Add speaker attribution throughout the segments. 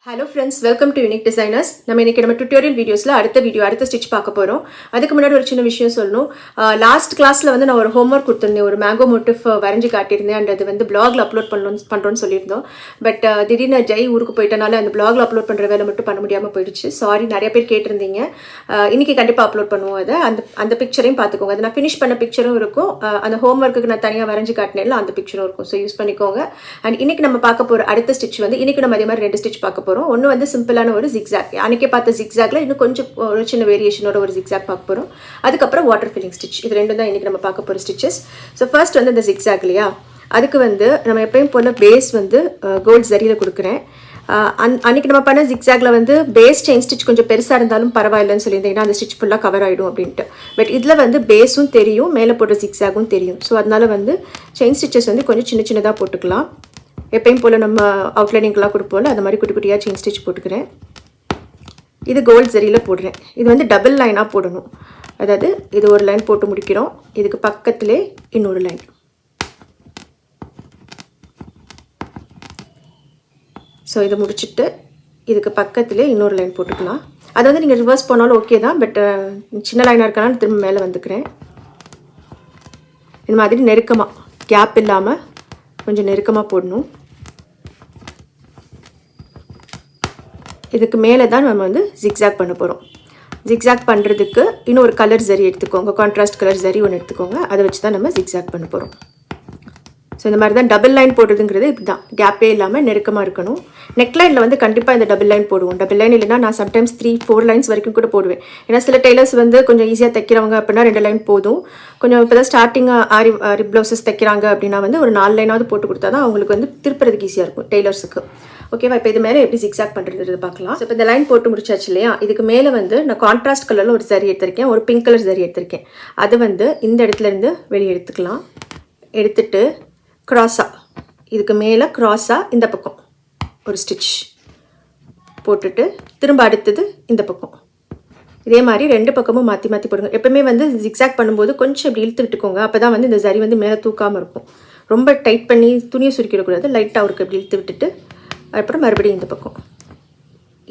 Speaker 1: Hello friends, welcome to Unique Designers. நம்ம இன்னைக்கு நம்ம டுட்டோரியல் வீடியோஸ்ல அடுத்த ஸ்டிச் பார்க்க போறோம். அதுக்கு முன்னாடி ஒரு சின்ன விஷயம் சொல்லணும். லாஸ்ட் கிளாஸ்ல வந்து நான் ஒரு ஹோம்வொர்க் கொடுத்திருந்தேன். ஒரு மேங்கோ மோட்டிவ் வரைஞ்சி காட்டியிருந்தேன். அண்ட் அது வந்து பிளாக்ல அப்லோட் பண்றோம்னு சொல்லியிருந்தோம். பட் திடீர்னு ஜெய் ஊருக்கு போயிட்டனால அந்த பிளாக்ல அப்லோட் பண்ற வேலை மட்டும் பண்ண முடியாம போயிடுச்சு. சாரி, நிறைய பேர் கேட்டிருந்தீங்க. இன்னைக்கு கண்டிப்பா அப்லோட் பண்ணுவோம். அதை அந்த பிக்சரையும் பார்த்துக்கோங்க. அது நான் ஃபினிஷ் பண்ண பிக்சரும் இருக்கும். அந்த ஹோம்வொர்க்குக்கு நான் தனியாக வரைஞ்சி காட்டினேன்ல அந்த பிக்சரும் இருக்கும். ஸோ யூஸ் பண்ணிக்கோங்க. அண்ட் இன்னைக்கு நம்ம பார்க்க போற அடுத்த ஸ்டிச் வந்து இன்னைக்கு நம்ம அதே மாதிரி 2 ஸ்டிச் பார்க்க போறோம். ஒன்று வந்து சிம்பிளான ஒரு ஜிக்ஸாக், அன்னைக்கே பார்த்த ஜிக்ஸாக்ல இன்னும் கொஞ்சம் ஒரு சின்ன வேரியேஷனோட ஒரு ஜிக்ஸாக் பார்க்க போகிறோம். அதுக்கப்புறம் வாட்டர் ஃபில்லிங் ஸ்டிச். இது ரெண்டும் தான் இன்னைக்கு நம்ம பார்க்க போகிற ஸ்டிச்சஸ். ஸோ ஃபர்ஸ்ட் வந்து இந்த ஜிக்ஸாக் இல்லையா, அதுக்கு வந்து நம்ம எப்பயும் போல பேஸ் வந்து கோல்ட் ஜரியில் கொடுக்குறேன். அன்னைக்கு நம்ம பண்ண ஜிக்ஸாக்ல வந்து பேஸ் செயின் ஸ்டிச் கொஞ்சம் பெருசாக இருந்தாலும் பரவாயில்லைன்னு சொல்லியிருந்தீங்கன்னா அந்த ஸ்டிச் ஃபுல்லாக கவர் ஆகிடும் அப்படின்ட்டு. பட் இதில் வந்து பேஸும் தெரியும், மேலே போடுற ஜிக்ஸாகும் தெரியும். ஸோ அதனால வந்து செயின் ஸ்டிச்சஸ் வந்து கொஞ்சம் சின்ன சின்னதாக போட்டுக்கலாம். எப்பயும் போல் நம்ம அவுட்லைனிங்லாம் கொடுப்போம்ல அந்த மாதிரி குட்டி குட்டியாக செயின் ஸ்டிச் போட்டுக்கிறேன். இது கோல்ட் ஜரியில் போடுறேன். இது வந்து டபுள் லைனாக போடணும். அதாவது இது ஒரு லைன் போட்டு முடிக்கிறோம், இதுக்கு பக்கத்திலே இன்னொரு லைன். ஸோ இதை முடிச்சுட்டு இதுக்கு பக்கத்திலே இன்னொரு லைன் போட்டுக்கலாம். அதை வந்து நீங்கள் ரிவர்ஸ் போனாலும் ஓகே தான். பட் சின்ன லைனாக இருக்கனால திரும்ப மேலே வந்துக்கிறேன். இந்த மாதிரி நெருக்கமாக, கேப் இல்லாமல் கொஞ்சம் நெருக்கமாக போடணும். இதுக்கு மேலே தான் நம்ம வந்து ஜிக்ஸாக் பண்ண போகிறோம். ஜிக்ஸாக் பண்ணுறதுக்கு இன்னொரு கலர் ஜரி எடுத்துக்கோங்க, கான்ட்ராஸ்ட் கலர் ஜரி ஒன்று எடுத்துக்கோங்க. அதை வச்சு தான் நம்ம ஜிக்ஸாக் பண்ண போகிறோம். ஸோ இந்த மாதிரி தான் டபுள் லைன் போடுறதுங்கிறது இப்படி தான், கேப்பே இல்லாமல் நெருக்கமாக இருக்கணும். நெக் லைனில் வந்து கண்டிப்பாக இந்த டபுள் லைன் போடுவோம். டபுள் லைன் இல்லைனா நான் சம்டைம்ஸ் 3-4 லைன்ஸ் வரைக்கும் கூட போடுவேன். ஏன்னா சில டெய்லர்ஸ் வந்து கொஞ்சம் ஈஸியாக தைக்கிறவங்க அப்படின்னா 2 லைன் போதும். கொஞ்சம் இப்போ தான் ஸ்டார்டிங்காக ரிப் ப்ளவுசஸ் தைக்கிறாங்க அப்படின்னா வந்து ஒரு 4 லைனாவது போட்டு கொடுத்தா தான் அவங்களுக்கு வந்து திருப்புறதுக்கு ஈஸியாக இருக்கும் டெய்லர்ஸுக்கு. ஓகேவா? இப்போ இது மேலே எப்படி ஜிக்ஸாக் பண்ணுறது பார்க்கலாம். ஸோ இப்போ இந்த லைன் போட்டு முடிச்சாச்சு இல்லையா, இதுக்கு மேலே வந்து நான் கான்ட்ராஸ்ட் கலரில் ஒரு ஜரி எடுத்திருக்கேன், ஒரு பிங்க் கலர் ஜரி எடுத்திருக்கேன். அது வந்து இந்த இடத்துலேருந்து வெளியே எடுத்துக்கலாம். எடுத்துட்டு க்ராஸாக, இதுக்கு மேலே க்ராஸாக இந்த பக்கம் ஒரு ஸ்டிச் போட்டுட்டு திரும்ப அடுத்தது இந்த பக்கம் இதே மாதிரி 2 பக்கமும் மாற்றி மாற்றி போடுங்க. எப்பவுமே வந்து ஜிக்ஸாக் பண்ணும்போது கொஞ்சம் இப்படி இழுத்து விட்டுக்கோங்க. அப்போ தான் வந்து இந்த ஜரி வந்து மேலே தூக்காமல் இருக்கும். ரொம்ப டைட் பண்ணி துணியை சுருக்கிடக்கூடாது. லைட்டாக அவருக்கு இப்படி இழுத்து விட்டுட்டு அப்புறம் மறுபடியும் இந்த பக்கம்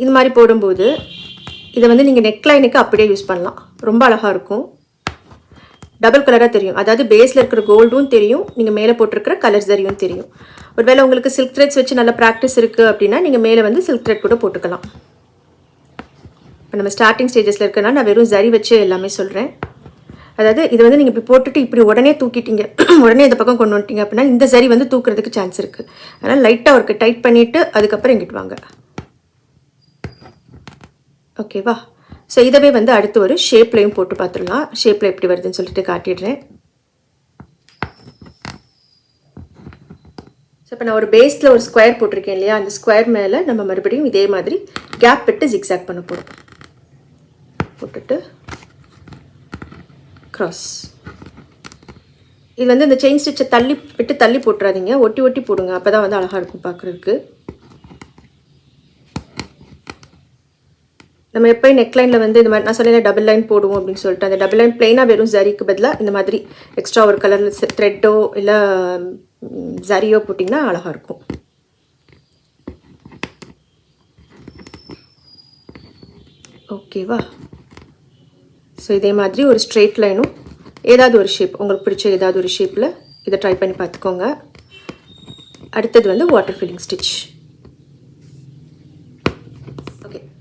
Speaker 1: இது மாதிரி போடும்போது இதை வந்து நீங்கள் நெக்லைனுக்கு அப்படியே யூஸ் பண்ணலாம். ரொம்ப அழகாக இருக்கும். டபுள் கலராக தெரியும். அதாவது பேஸில் இருக்கிற கோல்டும் தெரியும், நீங்கள் மேலே போட்டிருக்கிற கலர் ஜரியும் தெரியும். ஒருவேளை உங்களுக்கு சில்க் த்ரெட்ஸ் வச்சு நல்ல ப்ராக்டிஸ் இருக்குது அப்படின்னா நீங்கள் மேலே வந்து சில்க் த்ரெட் கூட போட்டுக்கலாம். இப்போ நம்ம ஸ்டார்டிங் ஸ்டேஜஸில் இருக்கிறனால நான் வெறும் ஜரி வச்சு எல்லாமே சொல்கிறேன். அதாவது இது வந்து நீங்கள் இப்படி போட்டுட்டு இப்படி உடனே தூக்கிட்டீங்க, உடனே இந்த பக்கம் கொண்டு வந்துட்டீங்க அப்படின்னா இந்த ஜரி வந்து தூக்குறதுக்கு சான்ஸ் இருக்குது. அதனால் லைட்டாக அவருக்கு டைட் பண்ணிவிட்டு அதுக்கப்புறம் இங்கிட்டு வாங்க. ஓகேவா? ஸோ இதவே வந்து அடுத்து ஒரு ஷேப்லையும் போட்டு பார்த்துடலாம். ஷேப்பில் எப்படி வருதுன்னு சொல்லிட்டு காட்டிடுறேன். ஸோ இப்போ நான் ஒரு பேஸில் ஒரு ஸ்கொயர் போட்டிருக்கேன் இல்லையா, அந்த ஸ்கொயர் மேலே நம்ம மறுபடியும் இதே மாதிரி கேப் விட்டு ஜிக்ஸாக் பண்ண போகிறோம். போட்டுட்டு க்ராஸ். இது வந்து இந்த செயின் ஸ்டிச்சை தள்ளி போட்டுறாதீங்க, ஒட்டி ஒட்டி போடுங்க. அப்போ தான் வந்து அழகாக இருக்கும் பார்க்குறதுக்கு. நம்ம எப்போயும் நெக்லைனில் வந்து இந்த மாதிரி நான் சொன்னேன் டபுள் லைன் போடுவோம் அப்படின்னு சொல்லிட்டு, அந்த டபுள் லைன் பிளெயினாக வெறும் ஜரிக்கு பதிலாக இந்த மாதிரி எக்ஸ்ட்ரா ஒரு கலரில் த்ரெட்டோ இல்லை ஜரியோ போட்டிங்கன்னா அழகாக இருக்கும். ஓகேவா? ஸோ இதே மாதிரி ஒரு ஸ்ட்ரெயிட் லைனும் ஏதாவது ஒரு ஷேப், உங்களுக்கு பிடிச்ச ஏதாவது ஒரு ஷேப்பில் இதை ட்ரை பண்ணி பார்த்துக்கோங்க. அடுத்தது வந்து வாட்டர் ஃபில்லிங் ஸ்டிச்.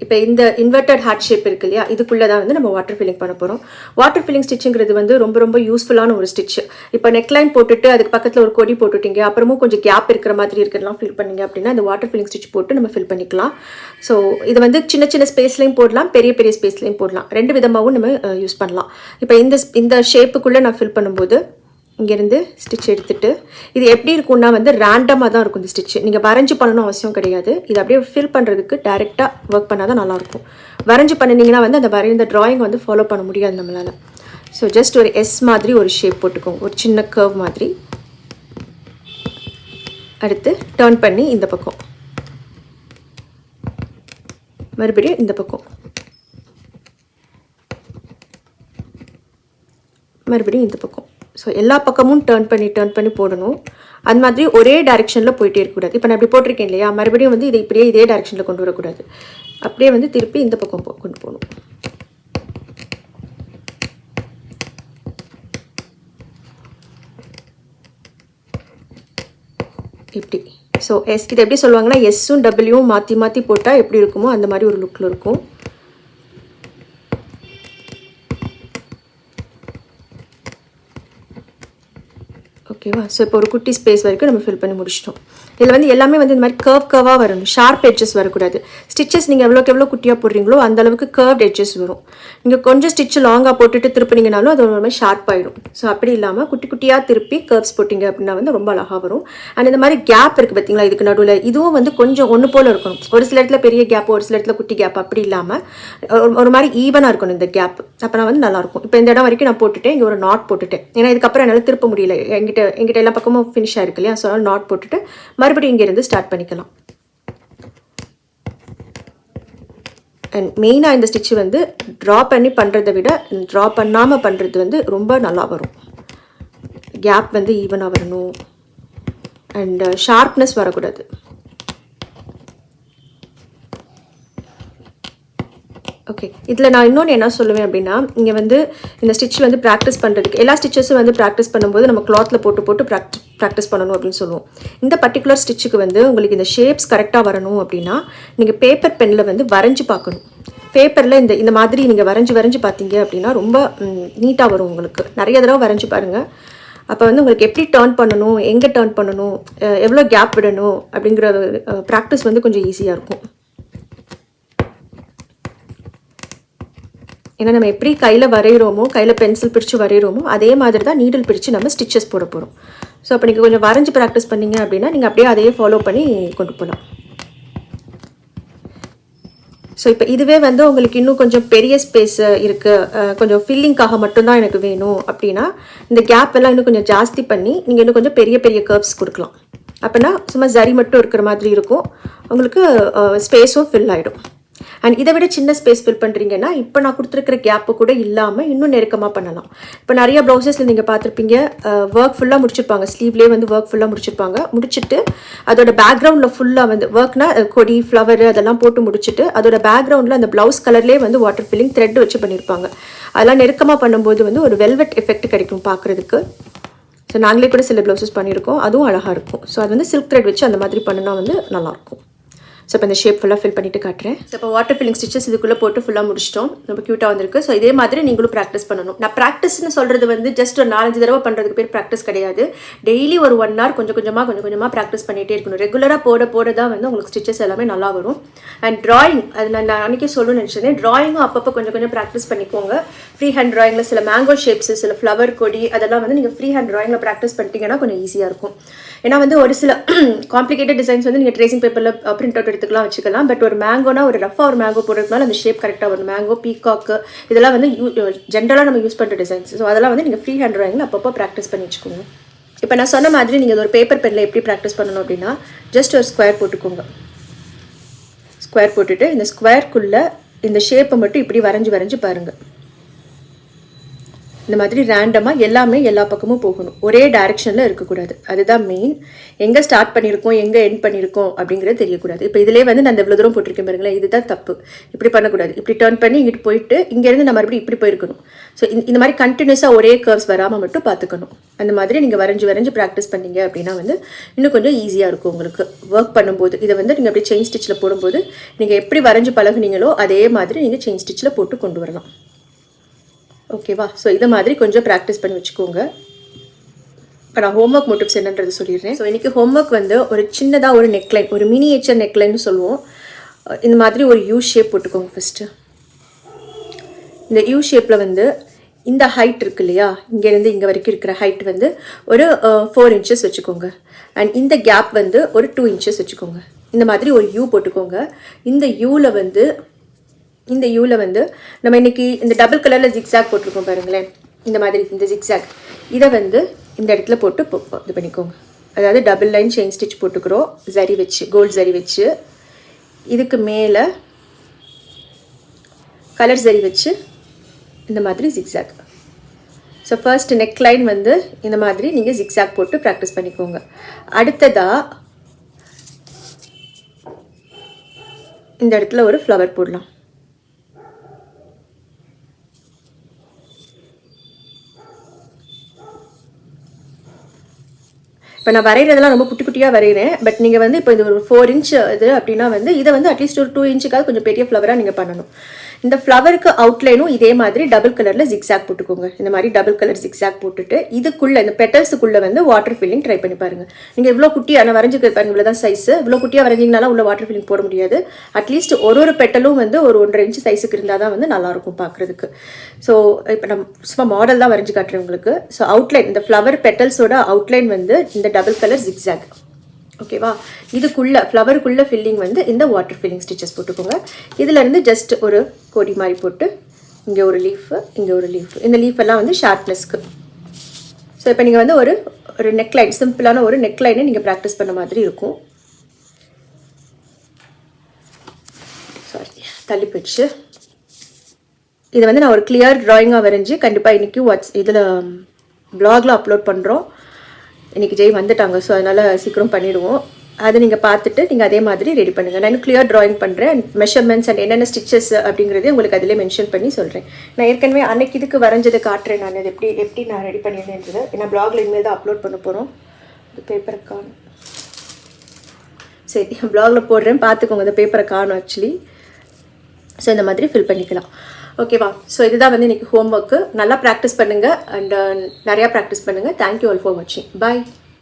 Speaker 1: இப்போ இந்த இன்வெர்டட் ஹார்ட் ஷேப் இருக்கு இல்லையா, இதுக்குள்ளே தான் வந்து நம்ம வாட்டர் ஃபில்லிங் பண்ண போகிறோம். வாட்டர் ஃபில்லிங் ஸ்டிச்சுங்கிறது வந்து ரொம்ப ரொம்ப யூஸ்ஃபுல்லான ஒரு ஸ்டிச். இப்போ நெக்லைன் போட்டுட்டு அதுக்கு பக்கத்தில் ஒரு கொடி போட்டுட்டீங்க, அப்புறமும் கொஞ்சம் கேப் இருக்கிற மாதிரி இருக்கிறதெல்லாம் ஃபில் பண்ணீங்க அப்படின்னா இந்த வாட்டர் ஃபில்லிங் ஸ்டிச் போட்டு நம்ம ஃபில் பண்ணிக்கலாம். ஸோ இது வந்து சின்ன சின்ன ஸ்பேஸ்லையும் போடலாம், பெரிய பெரிய ஸ்பேஸ்லையும் போடலாம். 2 விதமாகவும் நம்ம யூஸ் பண்ணலாம். இப்போ இந்த ஷேப்புக்குள்ளே நான் ஃபில் பண்ணும்போது இங்கேருந்து ஸ்டிச் எடுத்துகிட்டு இது எப்படி இருக்கும்னா வந்து ரேண்டமாக தான் இருக்கும். இந்த ஸ்டிச் நீங்கள் வரைஞ்சி பண்ணணும் அவசியம் கிடையாது. இது அப்படியே ஃபில் பண்ணுறதுக்கு டைரெக்டாக ஒர்க் பண்ணால் தான் நல்லாயிருக்கும். வரைஞ்சி பண்ணினீங்கன்னா வந்து அந்த ட்ராயிங் வந்து ஃபாலோ பண்ண முடியாது நம்மளால். ஸோ ஜஸ்ட் ஒரு எஸ் மாதிரி ஒரு ஷேப் போட்டுக்கோங்க, ஒரு சின்ன கர்வ் மாதிரி. அடுத்து டர்ன் பண்ணி இந்த பக்கம், மறுபடியும் இந்த பக்கம், மறுபடியும் இந்த பக்கம். ஸோ எல்லா பக்கமும் டர்ன் பண்ணி போடணும். அந்த மாதிரி ஒரே டைரெக்ஷனில் போயிட்டே இருக்கக்கூடாது. இப்போ நான் இப்படி போட்டிருக்கேன் இல்லையா, மறுபடியும் வந்து இதை இப்படியே இதே டைரெக்ஷனில் கொண்டு வரக்கூடாது. அப்படியே வந்து திருப்பி இந்த பக்கம் கொண்டு போகணும். இப்படி. ஸோ இது எப்படி சொல்லுவாங்கன்னா, எஸ்ஸும் டபிள்யூவும் மாற்றி போட்டால் எப்படி இருக்குமோ அந்த மாதிரி ஒரு லுக்கில் இருக்கும். ஓகேவா? ஸோ இப்போ ஒரு குட்டி ஸ்பேஸ் வரைக்கும் நம்ம ஃபில் பண்ணி முடிச்சிட்டோம். இதில் வந்து எல்லாமே வந்து இந்த மாதிரி கர்வாக வரணும், ஷார்ப் எட்ஜஸ் வரக்கூடாது. ஸ்டிச்சஸ் நீங்கள் எவ்வளோ குட்டியாக போடுறீங்களோ அந்த அளவுக்கு கர்வ்ட் எட்ஜஸ் வரும். நீங்கள் கொஞ்சம் ஸ்டிச் லாங்காக போட்டுட்டு திருப்பினீங்கனாலும் அது ஒரு மாதிரி ஷார்ப் ஆகிடும். ஸோ அப்படி இல்லாமல் குட்டியாக திருப்பி கர்வ்ஸ் போட்டிங்க அப்படின்னா வந்து ரொம்ப அழகாக வரும். அண்ட் இந்த மாதிரி கேப் இருக்குது பார்த்தீங்களா, இதுக்கு நடுவில் இதுவும் வந்து கொஞ்சம் ஒன்று போல் இருக்கணும். ஒரு சில இடத்துல பெரிய கேப், ஒரு சில இடத்துல குட்டி கேப், அப்படி இல்லாமல் ஒரு மாதிரி ஈவனாக இருக்கணும் இந்த கேப். அப்போ நான் வந்து நல்லாயிருக்கும். இப்போ இந்த இடம் வரைக்கும் நான் போட்டுட்டேன், இங்கே ஒரு நாட் போட்டுட்டேன். ஏன்னா இதுக்கப்புறம் என்னால் திருப்ப முடியல, எங்கிட்ட எல்லா பக்கமும் ஃபினிஷ் ஆயிருக்கு இல்லையா. ஸோ நாட் போட்டுட்டு மறுபடியும் இங்கேருந்து ஸ்டார்ட் பண்ணிக்கலாம். அண்ட் மெயினாக இந்த ஸ்டிச்சு வந்து ட்ரா பண்ணி பண்ணுறதை விட ட்ரா பண்ணாமல் பண்ணுறது வந்து ரொம்ப நல்லா வரும். கேப் வந்து ஈவனாக வரணும் அண்ட் ஷார்ப்னஸ் வரக்கூடாது. ஓகே, இதில் நான் இன்னொன்று என்ன சொல்லுவேன் அப்படின்னா, இங்கே வந்து இந்த ஸ்டிச் வந்து ப்ராக்டிஸ் பண்ணுறதுக்கு எல்லா ஸ்டிச்சஸும் வந்து ப்ராக்டிஸ் பண்ணும்போது நம்ம கிளாத்தில் போட்டு ப்ராக்டிஸ் பண்ணணும் அப்படின்னு சொல்லுவோம். இந்த பர்டிகுலர் ஸ்டிச்சுக்கு வந்து உங்களுக்கு இந்த ஷேப்ஸ் கரெக்டாக வரணும் அப்படின்னா நீங்கள் பேப்பர் பெனில் வந்து வரைஞ்சி பார்க்கணும். பேப்பரில் இந்த மாதிரி நீங்கள் வரைஞ்சி பார்த்தீங்க அப்படின்னா ரொம்ப நீட்டாக வரும். உங்களுக்கு நிறைய தடவை வரைஞ்சி பாருங்கள். அப்போ வந்து உங்களுக்கு எப்படி டர்ன் பண்ணணும், எங்கே டர்ன் பண்ணணும், எவ்வளோ கேப் விடணும் அப்படிங்கிற ப்ராக்டிஸ் வந்து கொஞ்சம் ஈஸியாக இருக்கும். ஏன்னா நம்ம எப்படி கையில் வரைகிறோமோ, கையில் பென்சில் பிடிச்சி வரைகிறோமோ அதே மாதிரி தான் நீடில் பிடிச்சி நம்ம ஸ்டிச்சஸ் போட போகிறோம். ஸோ அப்போ நீங்கள் கொஞ்சம் வரைஞ்சி ப்ராக்டிஸ் பண்ணிங்க அப்படின்னா நீங்கள் அப்படியே அதையே ஃபாலோ பண்ணி கொண்டு போகலாம். ஸோ இப்போ இதுவே வந்து உங்களுக்கு இன்னும் கொஞ்சம் பெரிய ஸ்பேஸ் இருக்குது, கொஞ்சம் ஃபில்லிங்காக மட்டும்தான் எனக்கு வேணும் அப்படின்னா இந்த கேப் எல்லாம் இன்னும் கொஞ்சம் ஜாஸ்தி பண்ணி நீங்கள் இன்னும் கொஞ்சம் பெரிய கர்வ்ஸ் கொடுக்கலாம். அப்படின்னா சும்மா ஜரி மட்டும் இருக்கிற மாதிரி இருக்கும், உங்களுக்கு ஸ்பேஸும் ஃபில் ஆகிடும். அண்ட் இதை விட சின்ன ஸ்பேஸ் ஃபில் பண்ணுறீங்கன்னா இப்போ நான் கொடுத்துருக்கிற கேப்பு கூட இல்லாமல் இன்னும் நெருக்கமாக பண்ணலாம். இப்போ நிறைய ப்ளவுசஸில் நீங்கள் பார்த்துருப்பீங்க, ஒர்க் ஃபுல்லாக முடிச்சிருப்பாங்க, ஸ்லீவ்லேயே வந்து ஒர்க் ஃபுல்லாக முடிச்சுட்டு அதோட பேக்ரவுண்டில் ஃபுல்லாக வந்து ஒர்க்னா கொடி, ஃப்ளவர் அதெல்லாம் போட்டு முடிச்சுட்டு அதோட பேக்ரவுண்டில் அந்த ப்ளவுஸ் கலர்லேயே வந்து வாட்டர் ஃபில்லிங் த்ரெட் வச்சு பண்ணியிருப்பாங்க. அதெல்லாம் நெருக்கமாக பண்ணும்போது வந்து ஒரு வெல்வெட் எஃபெக்ட் கிடைக்கும் பார்க்குறதுக்கு. ஸோ நாங்களே கூட சில ப்ளவுசஸ் பண்ணியிருக்கோம், அதுவும் அழகாக இருக்கும். ஸோ அது வந்து சில்க் த்ரெட் வச்சு அந்த மாதிரி பண்ணினா வந்து நல்லாயிருக்கும். ஸோ இப்போ இந்த ஷேப் ஃபுல்லாக ஃபில் பண்ணிட்டு காட்டுறேன். ஸோ இப்போ வாட்டர் ஃபில்லிங் ஸ்டிச்சஸ் இதுக்குள்ளே போட்டு ஃபுல்லாக முடிச்சிட்டோம். ரொம்ப க்யூட்டாக வந்திருக்கு. ஸோ இதே மாதிரி நீங்களும் ப்ராக்டிஸ் பண்ணணும். நான் ப்ராக்டிஸ்னு சொல்கிறது வந்து ஜஸ்ட் ஒரு 4-5 தடவை பண்ணுறதுக்கு பேர் ப்ராக்டிஸ் கிடையாது. டெய்லி ஒரு 1 hour கொஞ்சம் கொஞ்சமாக ப்ராக்டிஸ் பண்ணிகிட்டே இருக்கணும். ரெகுலராக போட தான் வந்து உங்களுக்கு ஸ்டிச்சஸ் எல்லாமே நல்லா வரும். அண்ட் ட்ராயிங், அது நான் அன்றைக்கே சொல்லணும்னு நினச்சிருந்தேன். ட்ராயிங்கும் அப்பப்போ கொஞ்சம் ப்ராக்டிஸ் பண்ணிக்கோங்க. ஃப்ரீ ஹேண்ட் ட்ராயிங்கில் சில மேங்கோ ஷேப்ஸ், சில ஃப்ளவர் கொடி அதெல்லாம் வந்து நீங்கள் ஃப்ரீ ஹேண்ட் ட்ராயிங்கில் ப்ராக்டிஸ் பண்ணிட்டீங்கன்னா கொஞ்சம் ஈஸியாக இருக்கும். ஏன்னா வந்து ஒரு சில காம்ப்ளிகேட்டட் டிசைன்ஸ் வந்து நீங்கள் ட்ரேசிங் பேப்பரில் பிரிண்ட் அவுட் எடுத்துக்கலாம், வச்சுக்கலாம். பட் ஒரு மேங்கோனா ஒரு ரஃபாக ஒரு மேங்கோ போடுறதுனால அந்த ஷேப் கரெக்டாக வரும். மேங்கோ, பீகாக்கு இதெல்லாம் வந்து ஜென்ரலாக நம்ம யூஸ் பண்ணுற டிசைன்ஸ். ஸோ அதெல்லாம் வந்து நீங்கள் ஃப்ரீ ஹேண்ட் ட்ராயிங்கில் அப்பப்போ ப்ராக்டிஸ் பண்ணி வச்சுக்கோங்க. இப்போ நான் சொன்ன மாதிரி நீங்கள் ஒரு பேப்பர் பெனில் எப்படி ப்ராக்டிஸ் பண்ணணும் அப்படின்னா, ஜஸ்ட் ஒரு ஸ்கொயர் போட்டுக்கோங்க. ஸ்கொயர் போட்டுட்டு இந்த ஸ்கொயருக்குள்ளே இந்த ஷேப்பை மட்டும் இப்படி வரைஞ்சி பாருங்கள். இந்த மாதிரி ரேண்டமாக எல்லாமே எல்லா பக்கமும் போகணும், ஒரே டைரெக்ஷனில் இருக்கக்கூடாது. அதுதான் மெயின். எங்கே ஸ்டார்ட் பண்ணியிருக்கோம், எங்கே எண்ட் பண்ணியிருக்கோம் அப்படிங்கிறது தெரியக்கூடாது. இப்போ இதிலே வந்து நான் எவ்வளோ தூரம் போட்டிருக்கேன் பாருங்களேன், இதுதான் தப்பு. இப்படி பண்ணக்கூடாது. இப்படி டர்ன் பண்ணி இங்கிட்டு போயிட்டு இங்கேருந்து நம்ம மறுபடியும் இப்படி போயிருக்கணும். ஸோ இந்த மாதிரி கண்டினியூஸாக ஒரே கர்வ்ஸ் வராமல் மட்டும் பார்த்துக்கணும். அந்த மாதிரி நீங்கள் வரைஞ்சி ப்ராக்டிஸ் பண்ணீங்க அப்படின்னா வந்து இன்னும் கொஞ்சம் ஈஸியாக இருக்கும் உங்களுக்கு ஒர்க் பண்ணும்போது. இதை வந்து நீங்கள் அப்படி செயின் ஸ்டிச்சில் போடும்போது நீங்கள் எப்படி வரைஞ்சி பழகுனீங்களோ அதே மாதிரி நீங்கள் செயின் ஸ்டிச்சில் போட்டு கொண்டு வரலாம். ஓகேவா? ஸோ இதை மாதிரி கொஞ்சம் ப்ராக்டிஸ் பண்ணி வச்சுக்கோங்க. இப்போ நான் ஹோம்ஒர்க் மோட்டிவ்ஸ் என்னன்றது சொல்லிடுறேன். ஸோ இன்றைக்கி ஹோம்ஒர்க் வந்து ஒரு சின்னதாக ஒரு நெக்லைன், ஒரு மினியேச்சர் நெக்லைன்னு சொல்லுவோம். இந்த மாதிரி ஒரு யூ ஷேப் போட்டுக்கோங்க. ஃபஸ்ட்டு இந்த யூ ஷேப்பில் வந்து இந்த ஹைட் இருக்கு இல்லையா, இங்கேருந்து இங்கே வரைக்கும் இருக்கிற ஹைட் வந்து ஒரு 4 inches வச்சுக்கோங்க. அண்ட் இந்த கேப் வந்து ஒரு 2 inches வச்சுக்கோங்க. இந்த மாதிரி ஒரு யூ போட்டுக்கோங்க. இந்த யூவில் வந்து நம்ம இன்றைக்கி இந்த டபுள் கலரில் ஜிக்ஸாக் போட்டிருக்கோம் பாருங்களேன். இந்த மாதிரி இந்த ஜிக்ஸாக் இதை வந்து இந்த இடத்துல போட்டு இது பண்ணிக்கோங்க. அதாவது டபுள் லைன் செயின் ஸ்டிச் போட்டுக்கிறோம், ஜரி வச்சு, கோல்டு ஜரி வச்சு. இதுக்கு மேலே கலர் ஜரி வச்சு இந்த மாதிரி zigzag. So first neck line வந்து இந்த மாதிரி நீங்கள் ஜிக்ஸாக் போட்டு ப்ராக்டிஸ் பண்ணிக்கோங்க. அடுத்ததாக இந்த இடத்துல ஒரு ஃப்ளவர் போடலாம். இப்போ நான் வரைகிறதெல்லாம் ரொம்ப குட்டி குட்டியாக வரைகிறேன். பட் நீங்கள் வந்து இப்போ இது ஒரு 4 இன்ச் இது அப்படின்னா வந்து இதை வந்து அட்லீஸ்ட் ஒரு 2 இன்ச்சுக்காவது கொஞ்சம் பெரிய ஃப்ளவராக நீங்கள் பண்ணணும். இந்த ஃப்ளவருக்கு அவுட்லைனும் இதே மாதிரி டபுள் கலரில் ஜிக்ஸாக் போட்டுக்கோங்க. இந்த மாதிரி டபுள் கலர் ஜிக்ஸாக் போட்டுட்டு இதுக்குள்ளே இந்த பெட்டல்ஸுக்குள்ளே வந்து வாட்டர் ஃபில்லிங் ட்ரை பண்ணி பாருங்கள். நீங்கள் இவ்வளோ குட்டியாக நான் வரைஞ்சிக்க பாருங்க, இவ்வளோ தான் சைஸு. இவ்வளோ குட்டியாக வரைஞ்சிங்கனாலும் உள்ள வாட்டர் ஃபில்லிங் போட முடியாது. அட்லீஸ்ட் ஒரு பெட்டலும் வந்து ஒரு 1.5 இன்ச் சைஸுக்கு இருந்தால் தான் வந்து நல்லாயிருக்கும் பார்க்குறதுக்கு. ஸோ இப்போ நான் சும்மா மாடல் தான் வரைஞ்சி காட்டுறேன் உங்களுக்கு. ஸோ அவுட்லைன் இந்த ஃப்ளவர் பெட்டல்ஸோட அவுட்லைன் வந்து இந்த டபுள் கலர் ஜிக்ஸாக். ஓகேவா? இதுக்குள்ளே ஃப்ளவருக்குள்ளே ஃபில்லிங் வந்து இந்த வாட்டர் ஃபில்லிங் ஸ்டிச்சஸ் போட்டுக்கோங்க. இதிலேருந்து ஜஸ்ட் ஒரு கொடி மாதிரி போட்டு இங்கே ஒரு லீஃபு, இங்கே ஒரு லீஃப். இந்த லீஃப் எல்லாம் வந்து ஷார்ப்னஸ்க்கு. ஸோ இப்போ நீங்கள் வந்து ஒரு நெக்லைன், சிம்பிளான ஒரு நெக்லைனை நீங்கள் ப்ராக்டிஸ் பண்ண மாதிரி இருக்கும். சாரி, தள்ளி போயிடுச்சு. இதை வந்து நான் ஒரு கிளியர் ட்ராயிங்காக வரைஞ்சி கண்டிப்பாக இன்றைக்கி இதில் ப்ளாகில் அப்லோட் பண்ணுறோம். இன்றைக்கி ஜெய் வந்துட்டாங்க, ஸோ அதனால் சீக்கிரம் பண்ணிவிடுவோம். அதை நீங்கள் பார்த்துட்டு நீங்கள் அதே மாதிரி ரெடி பண்ணுங்கள். நான் இன்னும் கிளியர் ட்ராயிங் பண்ணுறேன். மெஷர்மெண்ட்ஸ் அண்ட் என்னென்ன ஸ்டிச்சஸ் அப்படிங்கிறதே உங்களுக்கு அதிலே மென்ஷன் பண்ணி சொல்கிறேன். நான் ஏற்கனவே அன்னைக்கு இதுக்கு வரைஞ்சதை காட்டுறேன். நான் அது எப்படி நான் ரெடி பண்ணியிருந்தேன்றது ஏன்னா ப்ளாகில் இனிமேல் தான் அப்லோட் பண்ண போகிறோம். இது பேப்பரை காணும். சரி, ப்ளாகில் போடுறேன், பார்த்துக்கோங்க. இந்த பேப்பரை காணும் ஆக்சுவலி. ஸோ இந்த மாதிரி ஃபில் பண்ணிக்கலாம். ஓகேவா? ஸோ இதுதான் வந்து இன்றைக்கி ஹோம் ஒர்க்கு. நல்லா ப்ராக்டிஸ் பண்ணுங்கள் அண்ட் நிறையா ப்ராக்டிஸ் பண்ணுங்கள். தேங்க்யூ ஆல் ஃபார் வாட்சிங். பாய்.